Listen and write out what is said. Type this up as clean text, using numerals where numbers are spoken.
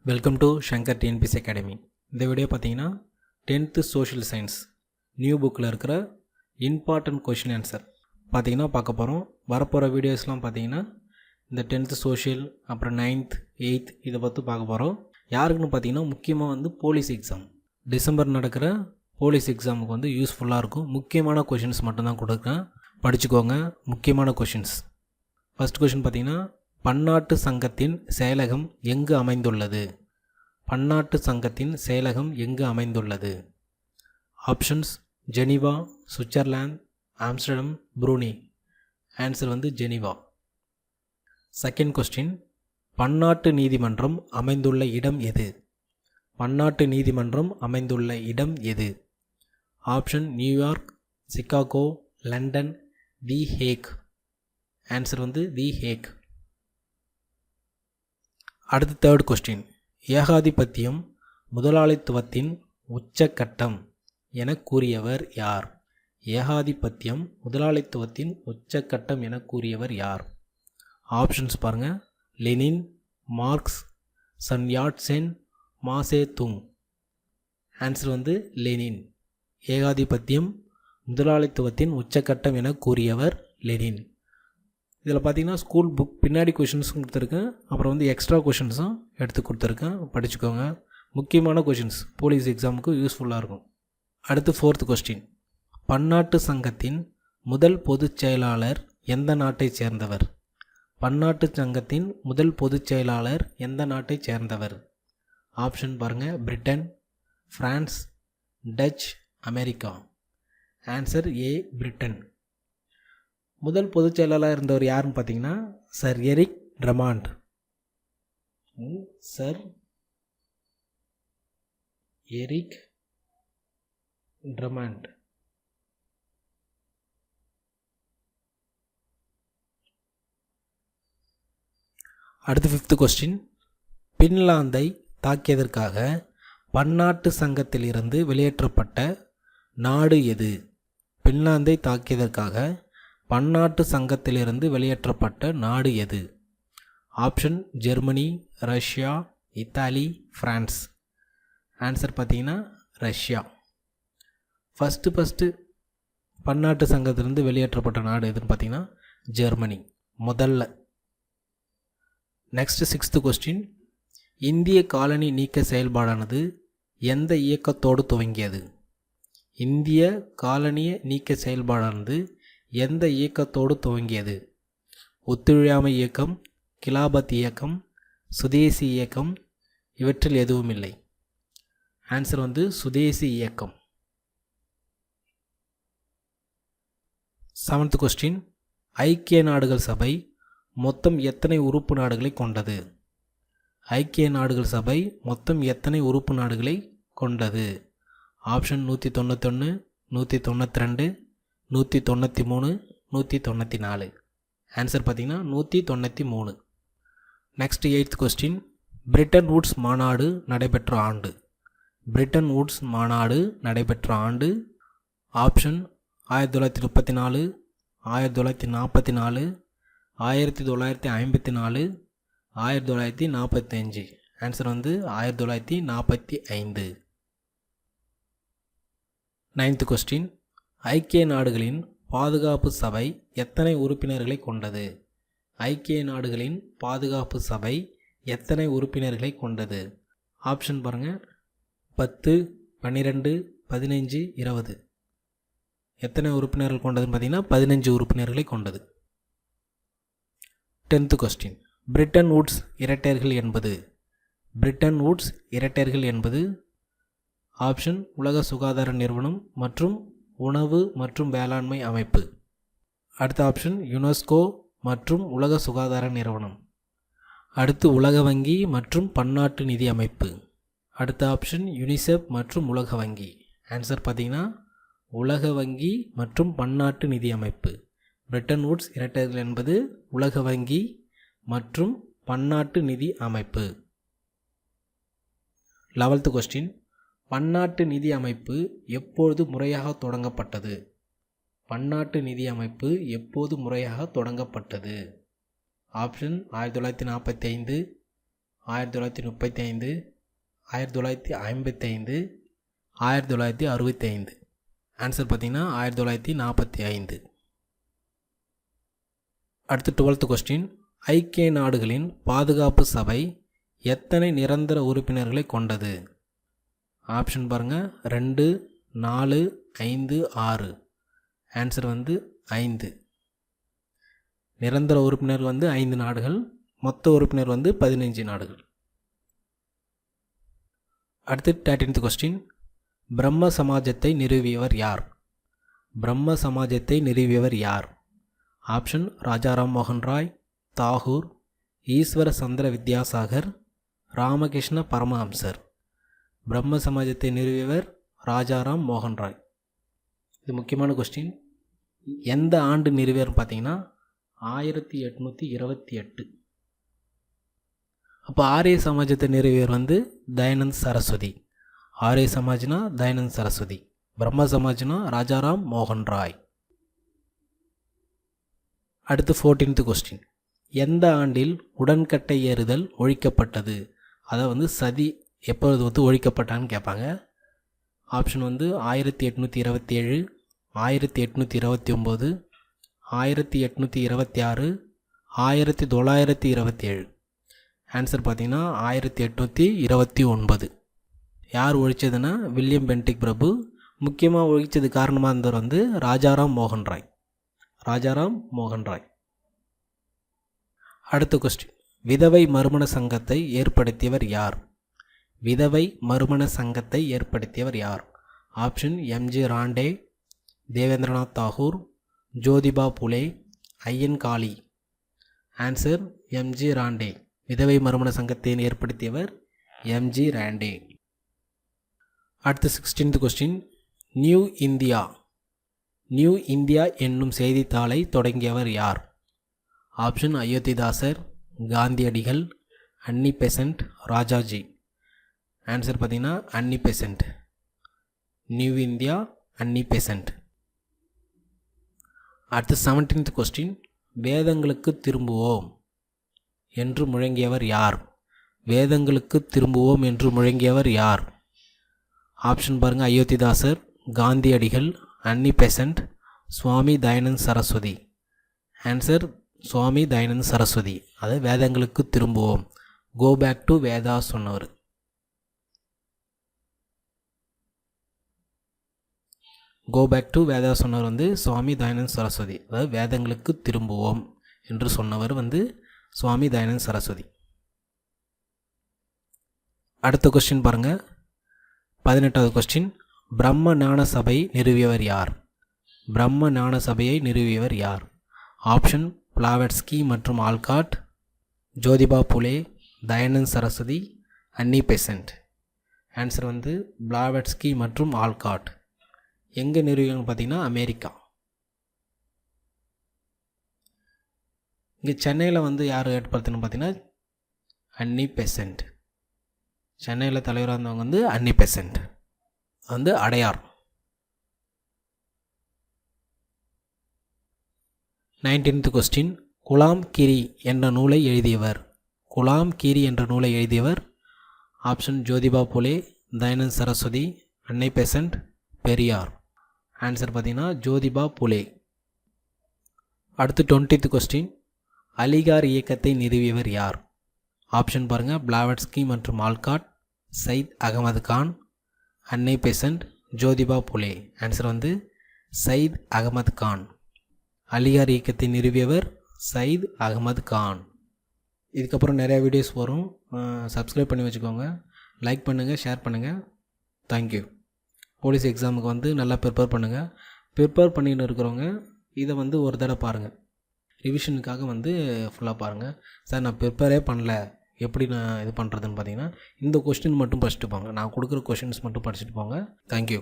Welcome to Shankar TNPSC academy. இந்த video பார்த்தீங்கன்னா 10th social science new புக்கில் இருக்கிற இம்பார்ட்டன்ட் கொஷின் ஆன்சர் பார்த்தீங்கன்னா பார்க்க போகிறோம். வரப்போகிற வீடியோஸ்லாம் பார்த்தீங்கன்னா இந்த 10th சோஷியல், அப்புறம் 9th 8th இதை பற்றி பார்க்க போகிறோம். யாருக்குன்னு பார்த்தீங்கன்னா முக்கியமாக போலீஸ் எக்ஸாம், டிசம்பர் நடக்கிற போலீஸ் எக்ஸாமுக்கு யூஸ்ஃபுல்லாக இருக்கும். முக்கியமான கொஷின்ஸ் மட்டும்தான் கொடுக்குறேன், படிச்சுக்கோங்க. முக்கியமான கொஷின்ஸ். ஃபஸ்ட் கொஷின் பார்த்தீங்கன்னா, பன்னாட்டு சங்கத்தின் செயலகம் எங்கு அமைந்துள்ளது? பன்னாட்டு சங்கத்தின் செயலகம் எங்கு அமைந்துள்ளது? Options: Geneva, Switzerland, Amsterdam, Brunei. Answer Geneva. Second question, பன்னாட்டு நீதிமன்றம் அமைந்துள்ள இடம் எது? பன்னாட்டு நீதிமன்றம் அமைந்துள்ள இடம் எது? Option: New York, Chicago, London, the hack. Answer the hack. அடுத்த தேர்ட் கொஸ்டின், ஏகாதிபத்தியம் முதலாளித்துவத்தின் உச்சக்கட்டம் என கூறியவர் யார்? ஏகாதிபத்தியம் முதலாளித்துவத்தின் உச்சக்கட்டம் என கூறியவர் யார்? ஆப்ஷன்ஸ் பாருங்கள்: Lenin, Marx, Sun Yat Sen, Mao Tse Tung. Answer Lenin. ஏகாதிபத்தியம் முதலாளித்துவத்தின் உச்சக்கட்டம் என கூறியவர் லெனின். இதில் பார்த்தீங்கன்னா ஸ்கூல் புக் பின்னாடி கொஷின்ஸும் கொடுத்துருக்கேன், அப்புறம் எக்ஸ்ட்ரா கொஷின்ஸும் எடுத்து கொடுத்துருக்கேன், படிச்சுக்கோங்க. முக்கியமான கொஷின்ஸ், போலீஸ் எக்ஸாமுக்கு யூஸ்ஃபுல்லாக இருக்கும். அடுத்து ஃபோர்த் கொஸ்டின், பன்னாட்டு சங்கத்தின் முதல் பொதுச் செயலாளர் எந்த நாட்டை சேர்ந்தவர்? பன்னாட்டு சங்கத்தின் முதல் பொதுச் செயலாளர் எந்த நாட்டை சேர்ந்தவர்? ஆப்ஷன் பாருங்கள்: Britain, France, Dutch, America. Answer A, Britain. முதல் பொதுச் செயலாளர் இருந்தவர் யாருன்னு பார்த்தீங்கன்னா sir Eric Drummond. Sir Eric Drummond. அடுத்து ஃபிஃப்த் கொஸ்டின், பின்லாந்தை தாக்கியதற்காக பன்னாட்டு சங்கத்திலிருந்து வெளியேற்றப்பட்ட நாடு எது? பின்லாந்தை தாக்கியதற்காக பன்னாட்டு சங்கத்திலிருந்து வெளியேற்றப்பட்ட நாடு எது? Option: Germany, Russia, Italy, France. Answer பார்த்தீங்கன்னா ரஷ்யா. ஃபஸ்ட்டு பன்னாட்டு சங்கத்திலிருந்து வெளியேற்றப்பட்ட நாடு எதுன்னு பார்த்தீங்கன்னா ஜெர்மனி முதல்ல. நெக்ஸ்ட் சிக்ஸ்த் கொஸ்டின், இந்திய காலனி நீக்க செயல்பாடானது எந்த இயக்கத்தோடு துவங்கியது? இந்திய காலனிய நீக்க செயல்பாடானது எந்த இயக்கத்தோடு துவங்கியது? ஒத்துழையாமை இயக்கம், கிலாபத் இயக்கம், சுதேசி இயக்கம், இவற்றில் எதுவும் இல்லை. ஆன்சர் சுதேசி இயக்கம். செவன்த் கொஸ்டின், ஐக்கிய நாடுகள் சபை மொத்தம் எத்தனை உறுப்பு நாடுகளை கொண்டது? ஐக்கிய நாடுகள் சபை மொத்தம் எத்தனை உறுப்பு நாடுகளை கொண்டது? ஆப்ஷன்: 191, 192, 193, 194. ஆன்சர் பார்த்தீங்கன்னா 193. Next eighth question, Bretton Woods மாநாடு நடைபெற்ற ஆண்டு? பிரிட்டன் வூட்ஸ் மாநாடு நடைபெற்ற ஆண்டு? ஆப்ஷன்: 1934, 1944, 1954, 1945. ஆன்சர் 1945. நைன்த் கொஸ்டின், ஐக்கிய நாடுகளின் பாதுகாப்பு சபை எத்தனை உறுப்பினர்களை கொண்டது? ஐக்கிய நாடுகளின் பாதுகாப்பு சபை எத்தனை உறுப்பினர்களை கொண்டது? ஆப்ஷன் பாருங்கள்: 10, 12, 15, 20. எத்தனை உறுப்பினர்கள் கொண்டதுன்னு பார்த்தீங்கன்னா 15 உறுப்பினர்களை கொண்டது. 10th கொஸ்டின், பிரிட்டன் வூட்ஸ் இரட்டையர்கள் என்பது? பிரிட்டன் வூட்ஸ் இரட்டையர்கள் என்பது ஆப்ஷன்: உலக சுகாதார நிறுவனம் மற்றும் உணவு மற்றும் வேளாண்மை அமைப்பு. அடுத்த ஆப்ஷன் யுனெஸ்கோ மற்றும் உலக சுகாதார நிறுவனம். அடுத்து உலக வங்கி மற்றும் பன்னாட்டு நிதி அமைப்பு. அடுத்த ஆப்ஷன் யுனிசெஃப் மற்றும் உலக வங்கி. ஆன்சர் பார்த்தீங்கன்னா உலக வங்கி மற்றும் பன்னாட்டு நிதி அமைப்பு. பிரிட்டன் வூட்ஸ் இரட்டையர்கள் என்பது உலக வங்கி மற்றும் பன்னாட்டு நிதி அமைப்பு. 11th கொஸ்டின், பன்னாட்டு நிதி அமைப்பு எப்பொழுது முறையாக தொடங்கப்பட்டது? பன்னாட்டு நிதி அமைப்பு எப்போது முறையாக தொடங்கப்பட்டது? ஆப்ஷன்: 1945, 1935, 1955, 1965. ஆன்சர் பார்த்திங்கன்னா 1945. அடுத்து 12th கொஸ்டின். ஐக்கிய நாடுகளின் பாதுகாப்பு சபை எத்தனை நிரந்தர உறுப்பினர்களை கொண்டது? ஆப்ஷன் பாருங்கள், 2, 4, 5, 6. ஆன்சர் 5. நிரந்தர உறுப்பினர் 5 நாடுகள், மொத்த உறுப்பினர் 15 நாடுகள். அடுத்து 13th கொஸ்டின். பிரம்ம சமாஜத்தை நிறுவியவர் யார்? பிரம்ம சமாஜத்தை நிறுவியவர் யார்? ஆப்ஷன் ராஜாராம் மோகன் ராய், தாகூர், ஈஸ்வர சந்திர வித்யாசாகர், ராமகிருஷ்ண பரமஹம்சர். பிரம்ம சமாஜத்தை நிறுவியவர் ராஜாராம் மோகன் ராய். இது முக்கியமான கொஸ்டின். எந்த ஆண்டு நிறுவியர்னு பார்த்தீங்கன்னா 1828. அப்போ ஆரிய சமாஜத்தை நிறுவியவர் தயானந்த் சரஸ்வதி. ஆரிய சமாஜ்னா தயானந்த் சரஸ்வதி, பிரம்ம சமாஜ்னா ராஜாராம் மோகன் ராய். அடுத்து 14th கொஸ்டின். எந்த ஆண்டில் உடன்கட்டை ஏறுதல் ஒழிக்கப்பட்டது? அதை சதி எப்பொழுது ஒழிக்கப்பட்டான்னு கேட்பாங்க. ஆப்ஷன் 1827, 1829, 1826, 1927. ஆன்சர் பார்த்தீங்கன்னா 1829. யார் ஒழிச்சதுன்னா வில்லியம் பென்டிக் பிரபு. முக்கியமாக ஒழிச்சது காரணமாக இருந்தவர் ராஜாராம் மோகன் ராய். ராஜாராம் மோகன் ராய். அடுத்த கொஸ்டின். விதவை மறுமண சங்கத்தை ஏற்படுத்தியவர் யார்? விதவை மறுமண சங்கத்தை ஏற்படுத்தியவர் யார்? Option MG Ranade, Devendranath Tagore, Jyotiba Phule, Ayyan Kali. Answer MG Ranade. விதவை மறுமண சங்கத்தை ஏற்படுத்தியவர் எம்ஜி ராண்டே. அடுத்த 16th question. New India new India என்னும் செய்தித்தாளை தொடங்கியவர் யார்? ஆப்ஷன் அயோத்திதாசர், காந்தியடிகள், அன்னி பெசன்ட், ராஜாஜி. ஆன்சர் பார்த்தீங்கன்னா Annie Besant. New India Annie Besant. அடுத்து 17th கொஸ்டின். வேதங்களுக்கு திரும்புவோம் என்று முழங்கியவர் யார்? வேதங்களுக்கு திரும்புவோம் என்று முழங்கியவர் யார்? ஆப்ஷன் பாருங்கள், அயோத்திதாசர், காந்தியடிகள், அன்னி பெசன்ட், சுவாமி தயானந்த் சரஸ்வதி. ஆன்சர் சுவாமி தயானந்த் சரஸ்வதி. அது வேதங்களுக்கு திரும்புவோம், கோ பேக் டு வேதா சொன்னவர். கோ பேக் டு வேதா சொன்னவர் சுவாமி தயானந்த் சரஸ்வதி. அதாவது வேதங்களுக்கு திரும்புவோம் என்று சொன்னவர் சுவாமி தயானந்த் சரஸ்வதி. அடுத்த கொஸ்டின் பாருங்கள், 18வது கொஸ்டின். பிரம்ம ஞான சபை நிறுவியவர் யார்? பிரம்ம ஞான சபையை நிறுவியவர் யார்? ஆப்ஷன் பிளாவட்ஸ்கி மற்றும் Olcott, Jyotiba Phule, Dayanand Saraswati, Annie Besant. Answer Blavatsky மற்றும் ஆல்காட். எங்கே நிறுவியவங்க பார்த்தீங்கன்னா அமெரிக்கா. இங்கே சென்னையில் யார் ஏற்படுத்தணும்னு பார்த்தீங்கன்னா அன்னி பெசன்ட். சென்னையில் தலைவராக இருந்தவங்க Annie Besant. Adyar. 19th question. Gulamgiri என்ற நூலை எழுதியவர்? குலாம் கிரி என்ற நூலை எழுதியவர்? Option Jyotiba Phule, Dayanand Saraswati, Annie Besant, Periyar. Answer பார்த்தீங்கன்னா ஜோதிபா புலே. அடுத்து 20th கொஸ்டின். அலிகார் இயக்கத்தை நிறுவியவர் யார்? ஆப்ஷன் பாருங்கள், பிளாவட்ஸ்கி மற்றும் ஆல்காட், சையத் அகமது கான், அன்னி பெசன்ட், ஜோதிபா புலே. ஆன்சர் சையத் அகமது கான். அலிகார் இயக்கத்தை நிறுவியவர் சையத் அகமது கான். இதுக்கப்புறம் நிறையா வீடியோஸ் வரும், சப்ஸ்கிரைப் பண்ணி வச்சுக்கோங்க. லைக் பண்ணுங்கள், ஷேர் பண்ணுங்கள். தேங்க்யூ. போலீஸ் எக்ஸாமுக்கு நல்லா ப்ரிப்பேர் பண்ணுங்கள். ப்ரிப்பேர் பண்ணிட்டு இருக்கிறவங்க இதை ஒரு தடவை பாருங்கள். ரிவிஷனுக்காக ஃபுல்லாக பாருங்கள். சார் நான் ப்ரிப்பேரே பண்ணல, எப்படி நான் இது பண்ணுறதுன்னு பார்த்தீங்கன்னா இந்த கொஸ்டின் மட்டும் படிச்சுட்டு போங்க. நான் கொடுக்குற கொஷின்ஸ் மட்டும் படிச்சுட்டு போங்க. தேங்க்யூ.